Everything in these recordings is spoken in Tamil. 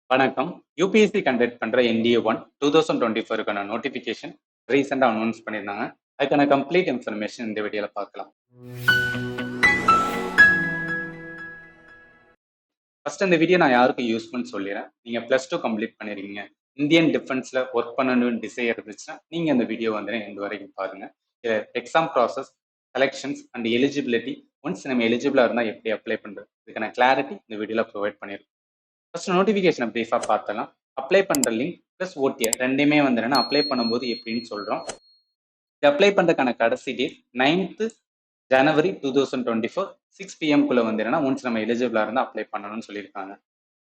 வணக்கம். யூபிஎஸ்சி கண்டக்ட் பண்ற என்டிஏ 1 2024க்கான நோட்டிஃபிகேஷன் ரீசெண்டா அனௌன்ஸ் பண்ணியிருந்தாங்க. அதுக்கான கம்ப்ளீட் இன்ஃபர்மேஷன் இந்த வீடியோல பார்க்கலாம். ஃபர்ஸ்ட் இந்த வீடியோ நான் யாருக்கு யூஸ்ஃபுல்னு சொல்லிடுறேன். நீங்க +2 கம்ப்ளீட் பண்ணிருக்கீங்க. இந்தியன் டிஃபென்ஸ்ல ஒர்க் பண்ணணும்னு டிசைர் இருந்துச்சுன்னா நீங்க இந்த வீடியோ வந்து எண்ட் வரைக்கும் பாருங்க. Exam process, selections and eligibility, once நம்ம எலிஜிபிளா இருந்தா எப்படி அப்ளை பண்றது, இதுக்கான கிளாரிட்டி இந்த வீடியோல ப்ரொவைட் பண்ணிருக்கோம். ஃபர்ஸ்ட் நோட்டிஃபிகேஷனை ப்ரீஃபாக பார்த்தலாம். அப்ளை பண்ணுற லிங்க் ப்ளஸ் ஓடிஆர் ரெண்டுமே வந்து என்னன்னா அப்ளை பண்ணும்போது எப்படின்னு சொல்கிறோம். இது அப்ளை பண்ணுறதுக்கான கடைசி டேட் 9th ஜனவரி 2024 6 PM வந்து என்னன்னா ஒன்ஸ் நம்ம எலிஜிபிளாக இருந்தால் அப்ளை பண்ணணும்னு சொல்லியிருக்காங்க.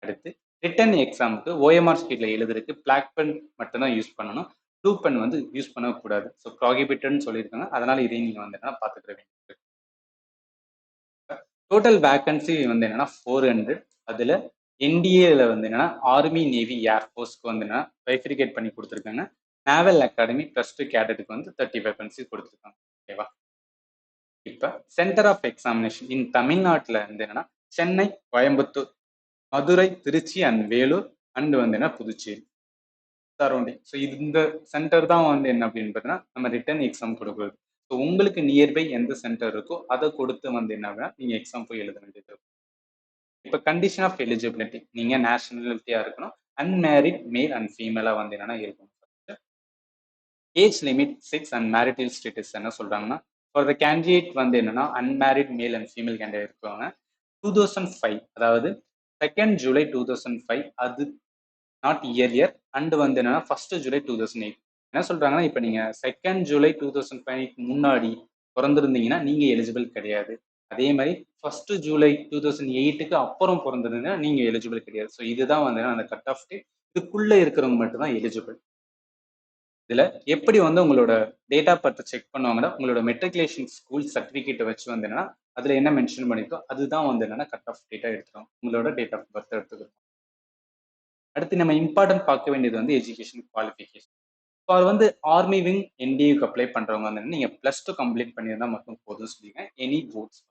அடுத்து ரிட்டன் எக்ஸாமுக்கு ஓஎம்ஆர் ஸ்பீட்ல எழுதுறதுக்கு பிளாக் பென் மட்டும்தான் யூஸ் பண்ணணும். ப்ளூ பென் வந்து யூஸ் பண்ணக்கூடாது. ஸோ ப்ராகிபிட்டட்னு சொல்லியிருக்காங்க. அதனால இதையும் நீங்கள் வந்து என்னன்னா பார்த்துக்கிற வேண்டியது. டோட்டல் வேகன்சி வந்து என்னன்னா 400. அதில் என்டிஏல வந்து என்னன்னா ஆர்மி, நேவி, ஏர்ஃபோர்ஸ்க்கு வந்து என்னன்னா பைஃபிரிகேட் பண்ணி கொடுத்துருக்காங்க. நேவல் அகாடமி +2 கேடட்டுக்கு வந்து 30 வேகன்சி கொடுத்துருக்காங்க. ஓகேவா? இப்போ சென்டர் ஆஃப் எக்ஸாமினேஷன் இன் தமிழ்நாட்டில் வந்து என்னன்னா சென்னை, கோயம்புத்தூர், மதுரை, திருச்சி அண்ட் வேலூர் அண்ட் வந்து என்ன புதுச்சேரி சரௌண்டிங். ஸோ இந்த சென்டர் தான் வந்து என்ன அப்படின்னு பார்த்தீங்கன்னா நம்ம ரிட்டன் எக்ஸாம் கொடுக்குறது. ஸோ உங்களுக்கு நியர்பை எந்த சென்டர் இருக்கோ அதை கொடுத்து வந்து என்ன நீங்கள் எக்ஸாம் போய் எழுத வேண்டியது. இப்போ கண்டிஷன் ஆஃப் எலிஜிபிலிட்டி, நீங்க நேஷனாலிட்டியா இருக்கணும், அன்மேரிட் மேல் அண்ட் ஃபீமேலா வந்து என்னன்னா இருக்கணும். Age limit 6 and marital status என்ன சொல்றாங்கன்னா ஃபார் த கேண்டிடேட் வந்து என்னன்னா unmarried male and female candidate இருக்காங்க 2005, அதாவது 2nd ஜூலை 2005, அது நாட் இயர் அண்ட் வந்து என்னன்னா 1st ஜூலை 2008. என்ன சொல்றாங்கன்னா இப்போ நீங்க 2nd ஜூலை 2005 முன்னாடி பிறந்திருந்தீங்கன்னா நீங்க எலிஜிபிள் கிடையாது. அதே மாதிரி 1st ஜூலை 2008க்கு அப்புறம் பிறந்திருந்தீங்கன்னா நீங்க எலிஜிபிள் கிடையாது. ஸோ இதுதான் வந்து அந்த கட் ஆஃப் டேட். இதுக்குள்ள இருக்கிறவங்க மட்டும் தான் எலிஜிபிள். இதுல எப்படி வந்து உங்களோட டேட் ஆஃப் பர்த் செக் பண்ணுவாங்கன்னா உங்களோட மெட்ரிகுலேஷன் ஸ்கூல் சர்டிபிகேட்டை வச்சு வந்து என்னன்னா அதுல என்ன மென்ஷன் பண்ணிருக்கோ அதுதான் வந்து என்னன்னா கட் ஆஃப் டேட்டா எடுத்துரும். உங்களோட டேட் ஆஃப் பர்த் எடுத்துக்கிறோம். அடுத்து நம்ம இம்பார்ட்டன்ட் பார்க்க வேண்டியது வந்து எஜுகேஷன் குவாலிஃபிகேஷன். இப்போ வந்து ஆர்மி விங் என்டிஏக்கு அப்ளை பண்றவங்க வந்து நீங்க +2 கம்ப்ளீட் பண்ணியிருந்தா மட்டும் போதும் சொல்லிங்க. Any boards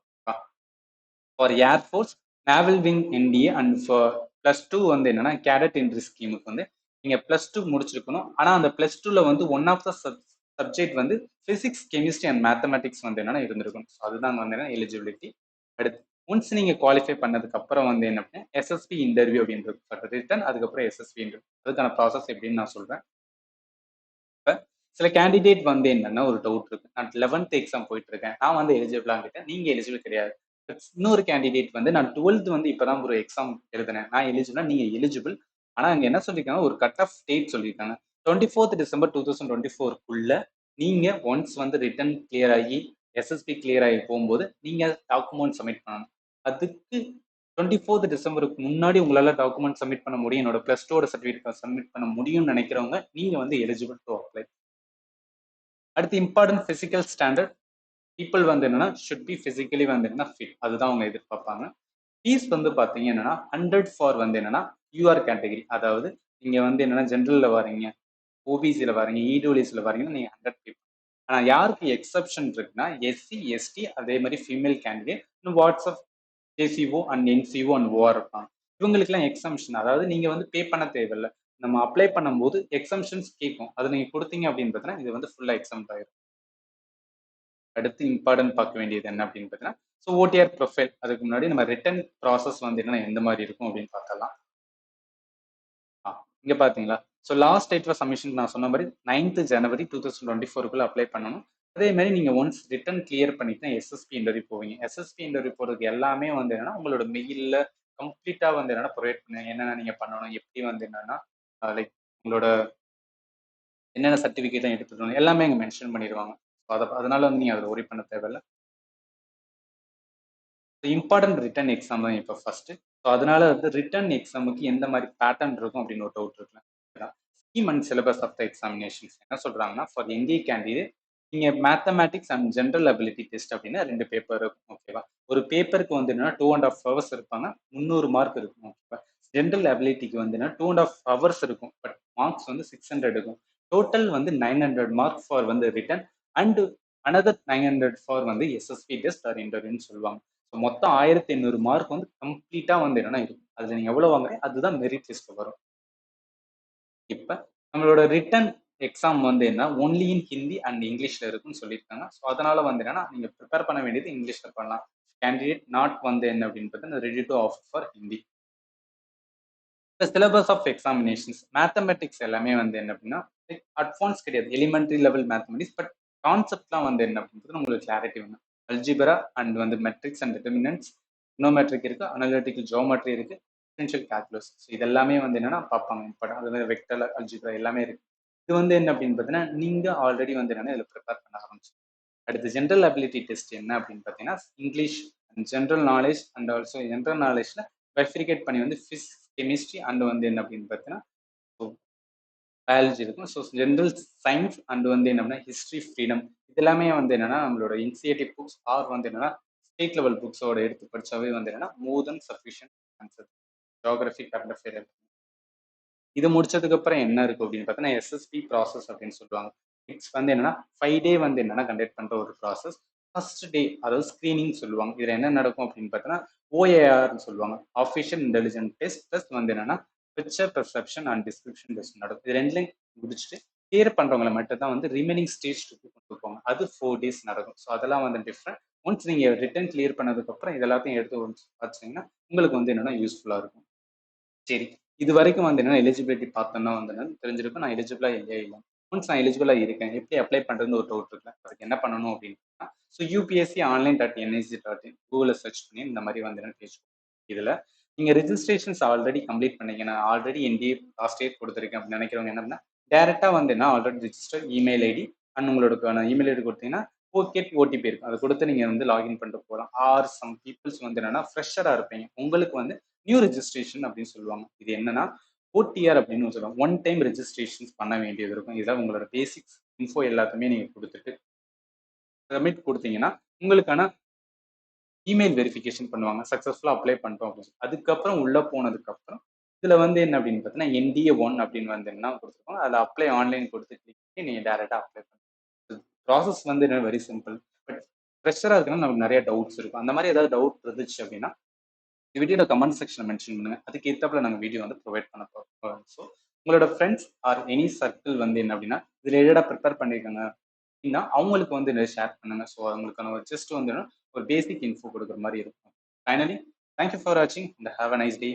for air force, naval wing NDA and for +2 வந்து என்னன்னா கேடட் என்ட்ரி ஸ்கீமுக்கு வந்து நீங்க +2 முடிச்சிருக்கணும். ஆனா அந்த +2ல வந்து ஒன் ஆஃப் த சப்ஜெக்ட் வந்து பிசிக்ஸ், கெமிஸ்ட்ரி அண்ட் மேத்தமெட்டிக்ஸ் வந்து என்னன்னா இருந்திருக்கும். ஸோ அதுதான் வந்து என்ன எலிஜிபிலிட்டி. அடுத்து ஒன்ஸ் நீங்க குவாலிஃபை பண்ணதுக்கு அப்புறம் வந்து என்ன பண்ண எஸ்எஸ்பி இன்டர்வியூ அப்படின்றது ரிட்டன், அதுக்கப்புறம் எஸ்எஸ்பி இன்டர்வியூ. அதுக்கான ப்ராசஸ் எப்படின்னு நான் சொல்றேன். சில கேண்டிடேட் வந்து என்னன்னா ஒரு டவுட் இருக்கு. நான் 11th எக்ஸாம் போயிட்டு இருக்கேன், நான் வந்து எலிஜிபிளா இருக்கேன், நீங்க எலிஜிபிள் கிடையாது. இன்னொரு கேண்டிடேட் வந்து நான் 12th வந்து இப்பதான் ஒரு எக்ஸாம் எழுதினேன், நான் எலிஜிபிளா, நீங்க எலிஜிபிள். ஆனா அங்க என்ன சொல்லிருக்காங்க, ஒரு கட் ஆஃப் டேட் சொல்லியிருக்காங்க. 24th டிசம்பர் 2024க்குள்ள நீங்க ஒன்ஸ் வந்து ரிட்டன் கிளியர் ஆகி எஸ்எஸ்பி கிளியர் ஆகி போகும்போது நீங்க டாக்குமெண்ட் சப்மிட் பண்ணணும். அதுக்கு 24th டிசம்பருக்கு முன்னாடி உங்களால டாக்குமெண்ட் சப்மிட் பண்ண முடியும், என்னோட +2 சர்டிஃபிகேட் சப்மிட் பண்ண முடியும்னு நினைக்கிறவங்க நீங்க வந்து எலிஜிபிள் டு அப்ளை. அடுத்து இம்பார்ட்டன்ட் பிசிக்கல் ஸ்டாண்டர்ட், பீப்புள் வந்து என்னன்னா ஷுட் பி பிசிக்கலி வந்து என்னன்னா ஃபிட், அதுதான் அவங்க எதிர்பார்ப்பாங்க. ஃபீஸ் வந்து பாத்தீங்க என்னன்னா 100 ஃபார் வந்து என்னன்னா யூஆர் கேட்டகரி, அதாவது நீங்க வந்து என்னன்னா ஜென்ரல்ல வரீங்க, ஓபிசியில வரீங்க, இடபிள்யூஎஸ்ல வரீங்கன்னா நீங்க 100 பே. ஆனா யாருக்கு எக்ஸப்ஷன் இருக்குன்னா எஸ்சி, எஸ்டி, அதே மாதிரி ஃபீமேல் கேண்டிடேட், இன்னும் WhatsApp JCO and NCO and OR இருப்பாங்க. இவங்களுக்குலாம் எக்ஸம்ஷன், அதாவது நீங்க வந்து பே பண்ண தேவையில்லை. நம்ம அப்ளை பண்ணும்போது எக்ஸம்ஷன்ஸ் கேட்கும், அதை நீங்க கொடுத்தீங்க அப்படின்னு பார்த்தீங்கன்னா இது வந்து ஃபுல்லா எக்ஸம்ட் ஆயிரும். அடுத்து இம்பார்ட்டன்ட் பார்க்க வேண்டியது என்ன அப்படின்னு பார்த்தீங்கன்னா ஸோ ஓடிஆர் ப்ரொஃபைல். அதுக்கு முன்னாடி நம்ம ரிட்டன் ப்ராசஸ் வந்து என்னன்னா எந்த மாதிரி இருக்கும் அப்படின்னு பார்க்கலாம். இங்க பாத்தீங்களா, so last date for submission நான் சொன்ன மாதிரி 9th ஜனவரி 2024க்குள்ள அப்ளை பண்ணணும். அதே மாதிரி நீங்க ஒன்ஸ் ரிட்டன் கிளியர் பண்ணிட்டு எஸ்எஸ்பி இன்டர்வியூ போவீங்க. எஸ்எஸ்பி இன்டர்வியூ போறதுக்கு எல்லாமே வந்து என்னன்னா உங்களோட மெயில்ல கம்ப்ளீட்டா வந்து என்னன்னா ப்ரொவைட் பண்ணுங்க. என்னென்ன நீங்க பண்ணணும், எப்படி வந்து என்னன்னா லைக் உங்களோட என்னென்ன சர்டிஃபிகேட்லாம் எடுத்துட்டு வரணும் எல்லாமே அங்கே மென்ஷன் பண்ணிடுவாங்க. அதனால வந்து நீங்க அதை ஒரி பண்ண தேவையில்ல. இம்பார்ட்டன்ட் ரிட்டன் எக்ஸாம் தான் இப்போ ஃபர்ஸ்ட். ஸோ அதனால வந்து ரிட்டன் எக்ஸாமுக்கு எந்த மாதிரி பேட்டர்ன் இருக்கும் அப்படின்னு ஒரு டவுட் இருக்குல்ல. Scheme and syllabus of the examinations என்ன சொல்றாங்கன்னா ஃபார் என்டிஏ கேண்டிடேட் நீங்க mathematics and general ability test அப்படின்னா 2 பேப்பர் இருக்கும். ஓகேவா? ஒரு பேப்பருக்கு வந்து என்னன்னா 2.5 ஹவர்ஸ் இருப்பாங்க, 300 மார்க் இருக்கும். ஓகேவா? ஜென்ரல் அபிலிட்டிக்கு வந்து 2.5 ஹவர்ஸ் இருக்கும், பட் மார்க்ஸ் வந்து 600 இருக்கும். டோட்டல் வந்து 900 மார்க் ஃபார் வந்து ரிட்டன் அண்ட் அனதர் 900 ஃபார் வந்து எஸ்எஸ்பி டெஸ்ட் ஆர் இன்டர்வியூன்னு சொல்லுவாங்க. மொத்தம் 1800 மார்க் வந்து கம்ப்ளீட்டா வந்து என்னன்னா இருக்கும். அதுல நீங்க எவ்வளவு வாங்குறீங்க அதுதான் மெரிட் லிஸ்ட்ல வரும். இப்ப நம்மளோட ரிட்டன் எக்ஸாம் வந்து என்ன ஒன்லி இன் ஹிந்தி அண்ட் இங்கிலீஷ்ல இருக்குன்னு சொல்லியிருக்காங்க. ஸோ அதனால வந்து என்னன்னா நீங்க ப்ரிப்பேர் பண்ண வேண்டியது இங்கிலீஷ்ல பண்ணலாம். கேண்டிடேட் நாட் வந்து என்ன அப்படின்னு பார்த்தீங்கன்னா ready to offer for Hindi. இந்த சிலபஸ் ஆஃப் எக்ஸாமினேஷன்ஸ் மேத்தமெட்டிக்ஸ் எல்லாமே வந்து என்ன அப்படின்னா அட்வான்ஸ் கிடையாது, எலிமெண்ட்ரி லெவல் மேத்தமெட்டிக்ஸ். பட் கான்செப்ட்லாம் வந்து என்ன அப்படின்றது உங்களுக்கு கிளாரிட்டி வேணும். அல்ஜிபரா அண்ட் வந்து மெட்ரிக்ஸ் அண்ட் டிட்டர்மினன்ட்ஸ், இனோமெட்ரிக் இருக்கு, அனலிட்டிக்கல் ஜியோமெட்ரி இருக்கு, டிஃபரன்ஷியல் கால்குலஸ். ஸோ இது எல்லாமே வந்து என்னன்னா பார்ப்பாங்க. பட் அது வந்து வெக்டர் அல்ஜிபரா எல்லாமே இருக்கு. இது வந்து என்ன அப்படின்னு பார்த்தீங்கன்னா நீங்க ஆல்ரெடி வந்து என்னன்னா இதில் ப்ரிப்பேர் பண்ண ஆரம்பிச்சு. அடுத்து ஜென்ரல் அபிலிட்டி டெஸ்ட் என்ன அப்படின்னு பார்த்தீங்கன்னா English and general knowledge and also general நாலேஜ்ல வெரிஃபிகேட் பண்ணி வந்து பிசிக்ஸ், கெமிஸ்ட்ரி அண்ட் வந்து என்ன அப்படின்னு பார்த்தீங்கன்னா பயாலஜி இருக்கும். ஸோ ஜென்ரல் சயின்ஸ் அண்ட் வந்து என்னன்னா ஹிஸ்ட்ரி, ஃப்ரீடம் இது எல்லாமே வந்து என்னன்னா நம்மளோட இன்சியேட்டிவ் புக்ஸ் ஆர் வந்து என்னன்னா ஸ்டேட் லெவல் புக்ஸோட எடுத்து படிச்சாவே வந்து என்னன்னா more than sufficient answer. Geography, current affair இது முடிச்சதுக்கு அப்புறம் என்ன இருக்கு அப்படின்னு பார்த்தீங்கன்னா எஸ்எஸ்பி ப்ராசஸ் அப்படின்னு சொல்லுவாங்க. இட்ஸ் வந்து என்னன்னா 5 டே வந்து என்னன்னா கண்டக்ட் பண்ற ஒரு ப்ராசஸ். ஃபர்ஸ்ட் டே அதாவது ஸ்கிரீனிங் சொல்லுவாங்க. இதுல என்ன நடக்கும் அப்படின்னு பார்த்தீங்கன்னா ஓஏஆர்னு சொல்லுவாங்க, ஆஃபிஷியல் இன்டெலிஜென்ட் டெஸ்ட். ப்ளஸ் வந்து என்னன்னா picture perception and description test நடக்கும். இது ரெண்டுலையும் முடிச்சுட்டு கிளியர் பண்றவங்களை மட்டும் தான் வந்து ரிமைனிங் ஸ்டேஜ் கொண்டு போவாங்க. அது 4 டேஸ் நடக்கும். ஸோ அதெல்லாம் வந்து டிஃப்ரெண்ட். ஒன்ஸ் நீங்க ரிட்டன் கிளியர் பண்ணதுக்கு அப்புறம் இது எல்லாத்தையும் எடுத்து வச்சீங்கன்னா உங்களுக்கு வந்து என்னன்னா யூஸ்ஃபுல்லா இருக்கும். சரி. இது வரைக்கும் வந்து என்னன்னா எலிஜிபிலிட்டி பார்த்தோம்னா வந்து என்னன்னு தெரிஞ்சிருக்கும். நான் எலிஜிபிளா இல்லையா இல்ல. ஒன்ஸ் நான் எலிஜிபிளா இருக்கேன். எப்படி அப்ளை பண்றதுன்னு ஒரு டவுட் இருக்குல்ல. அதுக்கு என்ன பண்ணணும் அப்படின்னா, so UPSC online dot NIC dot in கூகுள்ல சர்ச் பண்ணி இந்த மாதிரி வந்து என்ன பேஜ். இதுல நீங்க ரெஜிஸ்ட்ரேஷன்ஸ் ஆல்ரெடி கம்ப்ளீட் பண்ணீங்க. நான் ஆல்ரெடி என்டிஏ லாஸ்ட் இயர் கொடுத்துருக்கேன் அப்படின்னு நினைக்கிறவங்க என்ன டைரக்டா வந்து என்ன already register email ID and உங்களோட இமெயில் ஐடி கொடுத்தீங்கன்னா ஓகே ஓடிபி இருக்கும். அதை கொடுத்து நீங்க வந்து லாகின் பண்ணிட்டு போகலாம். ஆர் சம் பீப்புள்ஸ் வந்து என்னன்னா ஃப்ரெஷரா இருப்பீங்க. உங்களுக்கு வந்து நியூ ரெஜிஸ்ட்ரேஷன் அப்படின்னு சொல்லுவாங்க. இது என்னன்னா ஓடிஆர் அப்படின்னு சொல்லுவாங்க. ஒன் டைம் ரெஜிஸ்ட்ரேஷன்ஸ் பண்ண வேண்டியது இருக்கும். இதான் உங்களோட பேசிக்ஸ் இன்ஃபோ எல்லாத்தையுமே நீங்க கொடுத்துட்டு சப்மிட் கொடுத்தீங்கன்னா உங்களுக்கான இமெயில் வெரிஃபிகேஷன் பண்ணுவாங்க. சக்ஸஸ்ஃபுல்லாக அப்ளை பண்ணிட்டோம் அப்படின்னு சொல்லி. அதுக்கப்புறம் உள்ள போனதுக்கு அப்புறம் இதுல வந்து என்ன அப்படின்னு பார்த்தீங்கன்னா என்டிஏ 1 அப்படின்னு வந்து என்ன கொடுத்துருக்கோம். அதில் அப்ளை ஆன்லைன் கொடுத்து கிளிக் பண்ணி நீங்க டேரக்டா அப்ளை பண்ணுங்க. ப்ராசஸ் வந்து வெரி சிம்பிள். பட் ஃப்ரெஷராக இருக்குன்னா நமக்கு நிறைய டவுட்ஸ் இருக்கும். அந்த மாதிரி ஏதாவது டவுட் இருந்துச்சு அப்படின்னா வீடியோட கமெண்ட் செக்ஷன் மென்ஷன் பண்ணுங்க. அதுக்கு ஏற்றாப்புல நாங்கள் வீடியோ வந்து ப்ரொவைட் பண்ண போகிறோம். ஸோ உங்களோட ஃப்ரெண்ட்ஸ் ஆர் எனி சர்க்கிள் வந்து என்ன அப்படின்னா இதில் ரிலேட்டடாக ப்ரிப்பேர் பண்ணியிருக்காங்க அப்படின்னா அவங்களுக்கு வந்து நிறைய ஷேர் பண்ணுங்க. ஸோ அவங்களுக்கான ஒரு ஜஸ்ட் வந்து ஒரு பேசிக் இன்ஃபோ கொடுக்குற மாதிரி இருக்கும். ஃபைனலி தேங்க்யூ ஃபார் வாட்சிங் and have a nice day.